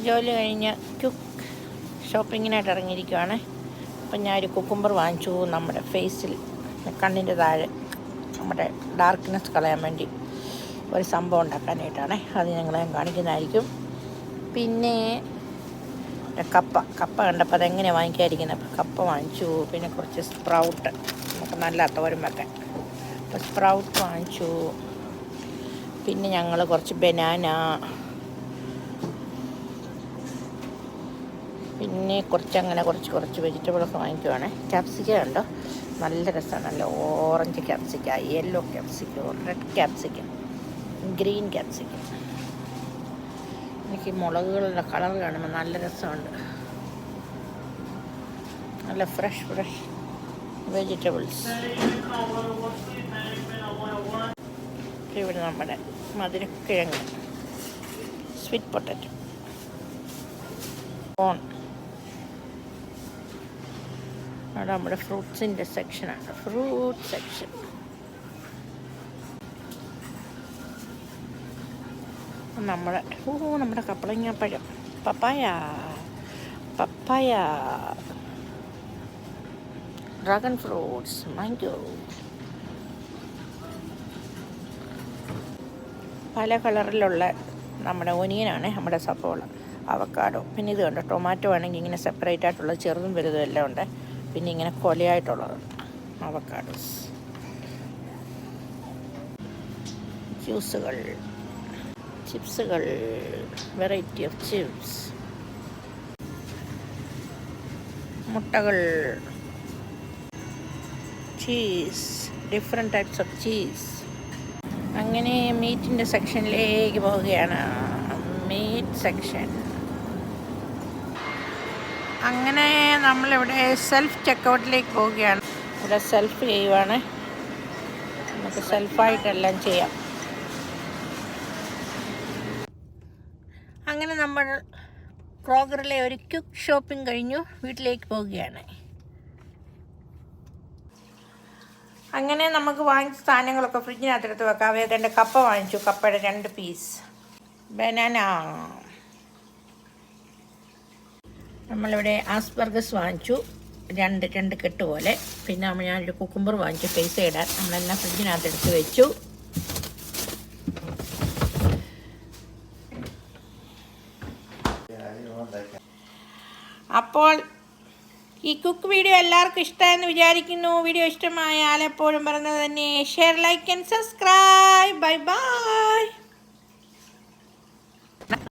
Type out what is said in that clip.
ജോലി കഴിഞ്ഞ് ഷോപ്പിങ്ങിനായിട്ട് ഇറങ്ങിയിരിക്കുകയാണ്. അപ്പം ഞാനൊരു കുക്കുംബർ വാങ്ങിച്ചു. നമ്മുടെ ഫേസിൽ കണ്ണിൻ്റെ താഴെ നമ്മുടെ ഡാർക്ക്നെസ് കളയാൻ വേണ്ടി ഒരു സംഭവം ഉണ്ടാക്കാനായിട്ടാണ്. അത് ഞങ്ങളെ കാണിക്കുന്നതായിരിക്കും. പിന്നെ കപ്പ കണ്ടപ്പോൾ അതെങ്ങനെ വാങ്ങിക്കാതിരിക്കുന്നത്. അപ്പോൾ കപ്പ വാങ്ങിച്ചു. പിന്നെ കുറച്ച് സ്പ്രൗട്ട്, നമുക്ക് നല്ല തോരൻ വെക്കാൻ. അപ്പോൾ സ്പ്രൗട്ട് വാങ്ങിച്ചു. പിന്നെ ഞങ്ങൾ കുറച്ച് ബനാന, പിന്നെ കുറച്ച് വെജിറ്റബിളൊക്കെ വാങ്ങിക്കുവാണ്. ക്യാപ്സിക്കം ഉണ്ടോ, നല്ല രസമാണ്. നല്ല orange capsicum, yellow capsicum, red capsicum, green capsicum. എനിക്ക് മുളകുകളുടെ കളർ കാണുമ്പോൾ നല്ല രസമുണ്ട്. നല്ല ഫ്രഷ് വെജിറ്റബിൾസ്. ഇവിടെ നമ്മുടെ മധുരക്കിഴങ്ങ്, സ്വീറ്റ് പൊട്ടറ്റോ, കോൺ. അവിടെ നമ്മുടെ ഫ്രൂട്ട്സിൻ്റെ സെക്ഷനാണ്, ഫ്രൂട്ട് സെക്ഷൻ. നമ്മുടെ കപ്പളങ്ങാപ്പഴം, പപ്പായ, ഡ്രാഗൺ ഫ്രൂട്ട്സ്, മാംഗോ, പല കളറിലുള്ള നമ്മുടെ ഒനിയനാണ്, നമ്മുടെ സപ്പോള, അവക്കാഡോ. പിന്നെ ഇത് കണ്ടോ, ടൊമാറ്റോ ആണെങ്കിൽ ഇങ്ങനെ സെപ്പറേറ്റ് ആയിട്ടുള്ളത്, ചെറുതും വലുതും എല്ലാം ഉണ്ട്. പിന്നെ ഇങ്ങനെ കൊലയായിട്ടുള്ളത് അവക്കാഡോസ്. ജ്യൂസുകൾ, ചിപ്സുകൾ, വെറൈറ്റി ഓഫ് ചിപ്സ്, മുട്ടകൾ, cheese, different types of cheese. അങ്ങനെ മീറ്റിൻ്റെ സെക്ഷനിലേക്ക് പോവുകയാണ്. Meat section. അങ്ങനെ നമ്മളിവിടെ സെൽഫ് ചെക്കൗട്ടിലേക്ക് പോവുകയാണ്. ഇവിടെ സെൽഫ് ചെയ്യുവാണ്. നമുക്ക് സെൽഫായിട്ടെല്ലാം ചെയ്യാം. അങ്ങനെ നമ്മൾ ക്രോഗറിലെ ഒരു ക്വിക്ക് ഷോപ്പിംഗ് കഴിഞ്ഞു വീട്ടിലേക്ക് പോവുകയാണ്. അങ്ങനെ നമുക്ക് വാങ്ങിച്ച സാധനങ്ങളൊക്കെ ഫ്രിഡ്ജിനകത്തെടുത്ത് വെക്കാം. വേദൻ്റെ കപ്പ വാങ്ങിച്ചു, കപ്പയുടെ 2 പീസ്. ബനാന, നമ്മളിവിടെ ആസ്പെർഗസ് വാങ്ങിച്ചു, രണ്ട് കെട്ട് പോലെ. പിന്നെ ഞാനൊരു കുക്കുംബർ വാങ്ങിച്ചു ഫേസ് ഇടാൻ. നമ്മളെല്ലാം ഫ്രിഡ്ജിനകത്തെടുത്ത് വെച്ചു. അപ്പോൾ ഈ കുക്ക് വീഡിയോ എല്ലാവർക്കും ഇഷ്ടമായെന്ന് വിചാരിക്കുന്നു. വീഡിയോ ഇഷ്ടമായാൽ എപ്പോഴും പറയുന്നത് തന്നെ share, like and subscribe. Bye bye.